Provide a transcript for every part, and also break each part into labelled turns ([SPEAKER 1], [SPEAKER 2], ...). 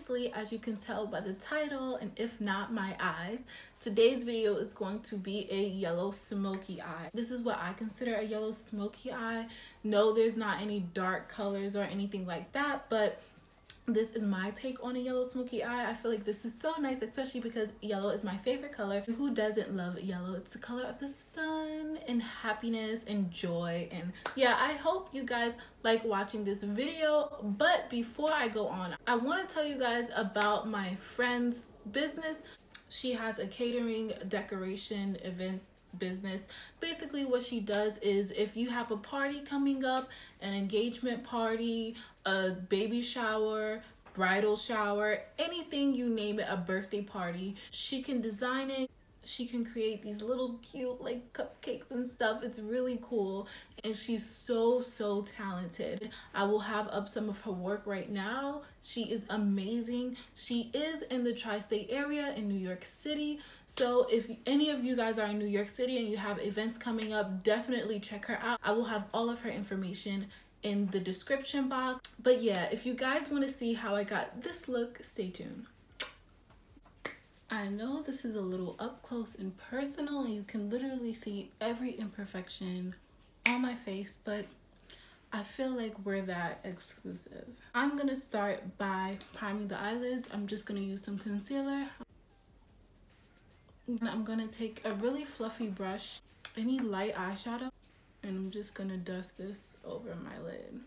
[SPEAKER 1] obviously, as you can tell by the title, and if not my eyes, today's video is going to be a yellow smoky eye. This is what I consider a yellow smoky eye. No, there's not any dark colors or anything like that, but this is my take on a yellow smoky eye. I feel like this is so nice, especially because yellow is my favorite color. Who doesn't love yellow? It's the color of the sun and happiness and joy. And yeah, I hope you guys like watching this video. But before I go on, I want to tell you guys about my friend's business. She has a catering, decoration, event business. Basically what she does is, if you have a party coming up, an engagement party, a baby shower, bridal shower, anything you name it, a birthday party, she can design it. She can create these little cute like cupcakes and stuff. It's really cool, and she's so talented. I will have up some of her work right now. She is amazing. She is in the tri-state area in New York City, so if any of you guys are in New York City and you have events coming up, definitely check her out. I will have all of her information in the description box. But yeah, if you guys want to see how I got this look, stay tuned. I know this is a little up close and personal, and you can literally see every imperfection on my face, but I feel like we're that exclusive. I'm gonna start by priming the eyelids. I'm just gonna use some concealer. And I'm gonna take a really fluffy brush, any light eyeshadow, and I'm just gonna dust this over my lid.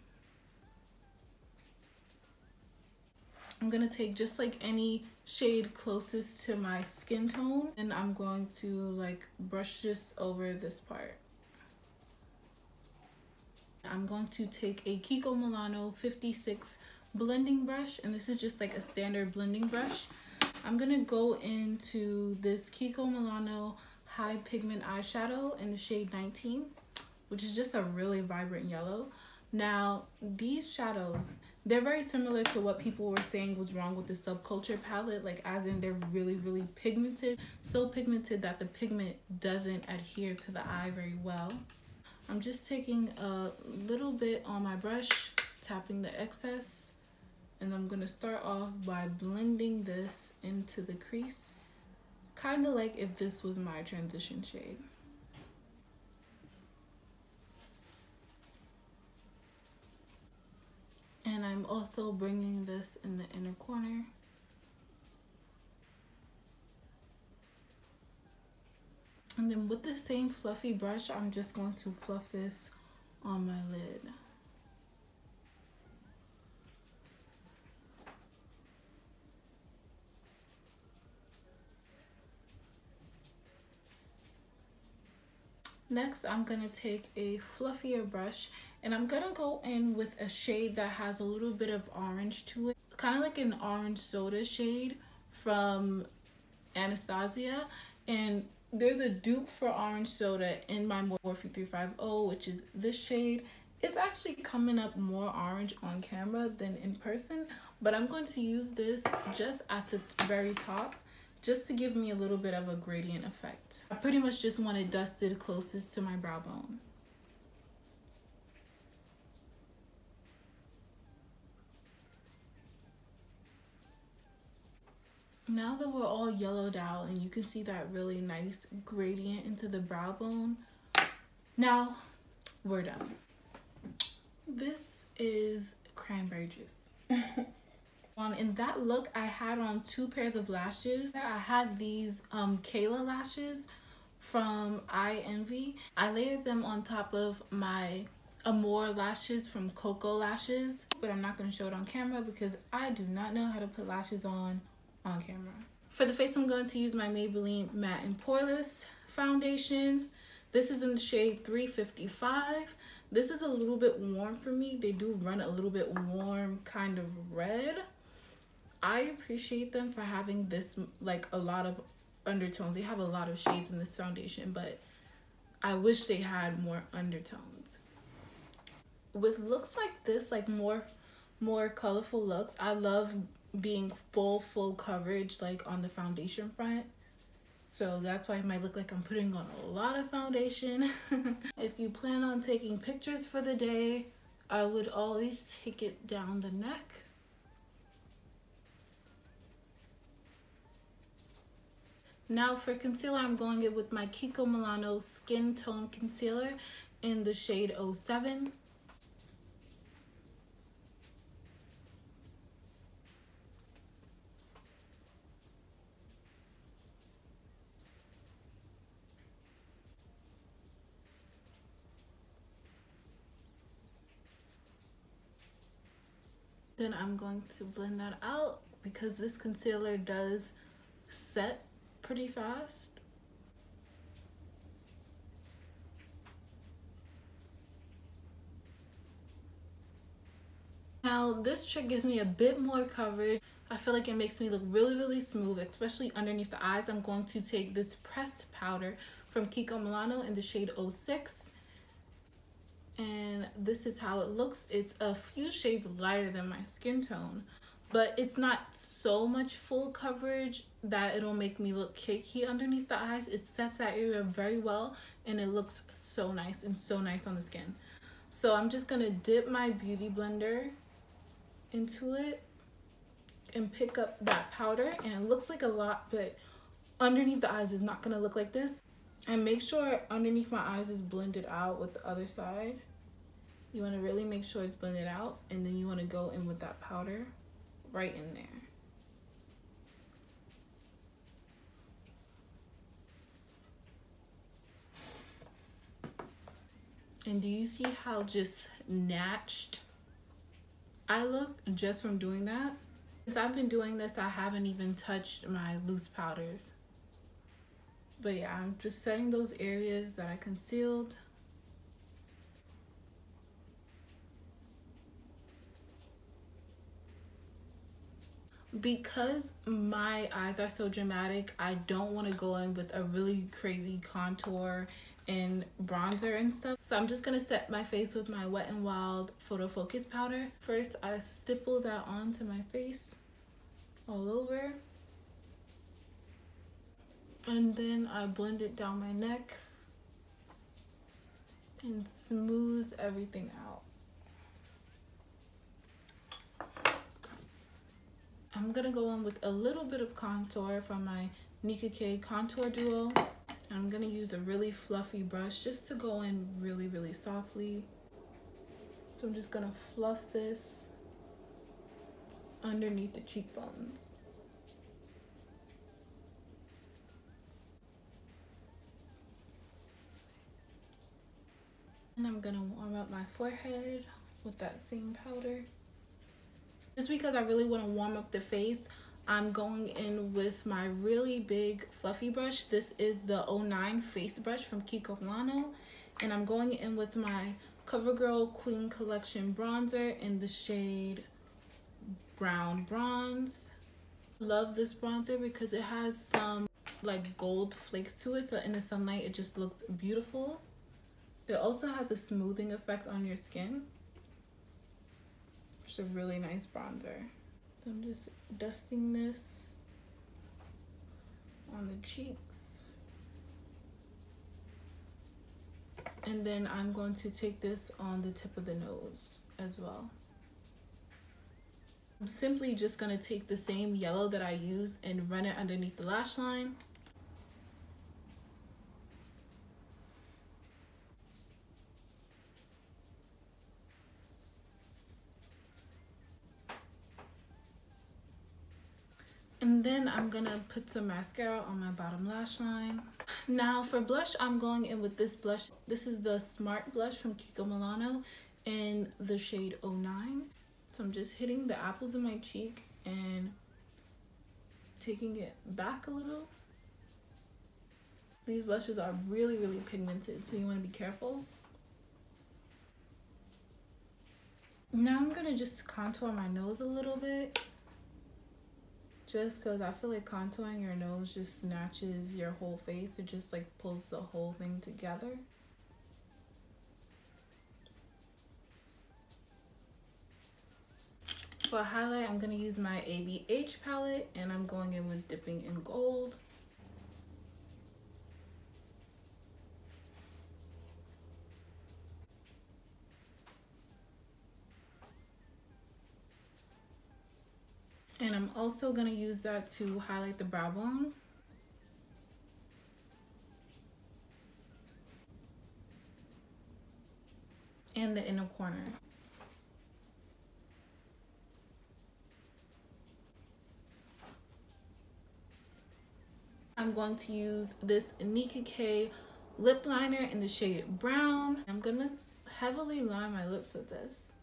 [SPEAKER 1] I'm gonna take just like any shade closest to my skin tone, and I'm going to like brush this over this part. I'm going to take a Kiko Milano 56 blending brush, and this is just like a standard blending brush. I'm gonna go into this Kiko Milano high pigment eyeshadow in the shade 19, which is just a really vibrant yellow. Now these shadows, they're very similar to what people were saying was wrong with the Subculture palette, like as in they're really pigmented, so pigmented that the pigment doesn't adhere to the eye very well. I'm just taking a little bit on my brush, tapping the excess, and I'm gonna start off by blending this into the crease, kind of like if this was my transition shade. And I'm also bringing this in the inner corner. And then with the same fluffy brush, I'm just going to fluff this on my lid. Next, I'm gonna take a fluffier brush, and I'm gonna go in with a shade that has a little bit of orange to it, kind of like an orange soda shade from Anastasia. And there's a dupe for orange soda in my Morphe 350, which is this shade. It's actually coming up more orange on camera than in person, but I'm going to use this just at the very top, just to give me a little bit of a gradient effect. I pretty much just want it dusted closest to my brow bone. Now that we're all yellowed out and you can see that really nice gradient into the brow bone, now we're done. This is cranberry juice. In that look, I had on 2 pairs of lashes. I had these Kayla lashes from Eye Envy. I layered them on top of my Amore lashes from Koko lashes, but I'm not going to show it on camera because I do not know how to put lashes on camera. For the face, I'm going to use my Maybelline Matt and Poreless foundation. This is in the shade 355. This is a little bit warm for me. They do run a little bit warm, kind of red. I appreciate them for having this, like, a lot of undertones. They have a lot of shades in this foundation, but I wish they had more undertones. With looks like this, like more colorful looks, I love being full coverage, like on the foundation front. So that's why it might look like I'm putting on a lot of foundation. If you plan on taking pictures for the day, I would always take it down the neck. Now for concealer, I'm going in with my Kiko Milano Skin Tone Concealer in the shade 07. Then I'm going to blend that out because this concealer does set pretty fast. Now this trick gives me a bit more coverage. I feel like it makes me look really smooth, especially underneath the eyes. I'm going to take this pressed powder from Kiko Milano in the shade 06. And this is how it looks. It's a few shades lighter than my skin tone, but it's not so much full coverage that it'll make me look cakey underneath the eyes. It sets that area very well and it looks so nice and so nice on the skin. So I'm just gonna dip my beauty blender into it and pick up that powder, and it looks like a lot, but underneath the eyes is not gonna look like this. And make sure underneath my eyes is blended out with the other side. You want to really make sure it's blended out, and then you want to go in with that powder right in there. And do you see how just snatched I look just from doing that? Since I've been doing this, I haven't even touched my loose powders. But yeah, I'm just setting those areas that I concealed. Because my eyes are so dramatic, I don't want to go in with a really crazy contour and bronzer and stuff. So I'm just going to set my face with my Wet n Wild Photo Focus powder. First, I stipple that onto my face all over. And then I blend it down my neck and smooth everything out. I'm gonna go in with a little bit of contour from my Nicka Contour Duo. I'm gonna use a really fluffy brush just to go in really softly. So I'm just gonna fluff this underneath the cheekbones. And I'm gonna warm up my forehead with that same powder. Just because I really want to warm up the face, I'm going in with my really big fluffy brush. This is the 09 face brush from Kiko Milano. And I'm going in with my Covergirl Queen Collection bronzer in the shade Brown Bronze. Love this bronzer because it has some like gold flakes to it, so in the sunlight it just looks beautiful. It also has a smoothing effect on your skin. It's a really nice bronzer. I'm just dusting this on the cheeks. And then I'm going to take this on the tip of the nose as well. I'm simply just going to take the same yellow that I used and run it underneath the lash line. And then I'm gonna put some mascara on my bottom lash line. Now for blush, I'm going in with this blush. This is the Smart blush from Kiko Milano in the shade 09. So I'm just hitting the apples of my cheek and taking it back a little. These blushes are really pigmented, so you want to be careful. Now I'm gonna just contour my nose a little bit. Just because I feel like contouring your nose just snatches your whole face. It just like pulls the whole thing together. For highlight, I'm going to use my ABH palette, and I'm going in with Dipping in Gold. And I'm also going to use that to highlight the brow bone. and the inner corner. I'm going to use this Nicka lip liner in the shade Brown. I'm gonna heavily line my lips with this.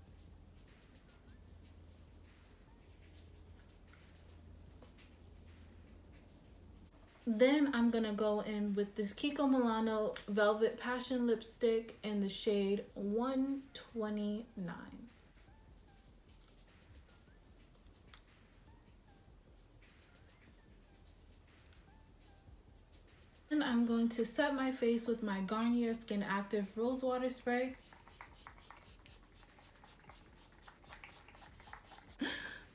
[SPEAKER 1] Then I'm gonna go in with this Kiko Milano Velvet Passion lipstick in the shade 129. And I'm going to set my face with my Garnier Skin Active Rose Water Spray.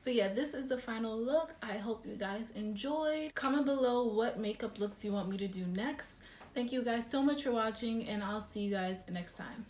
[SPEAKER 1] But yeah, this is the final look. I hope you guys enjoyed. Comment below what makeup looks you want me to do next. Thank you guys so much for watching, and I'll see you guys next time.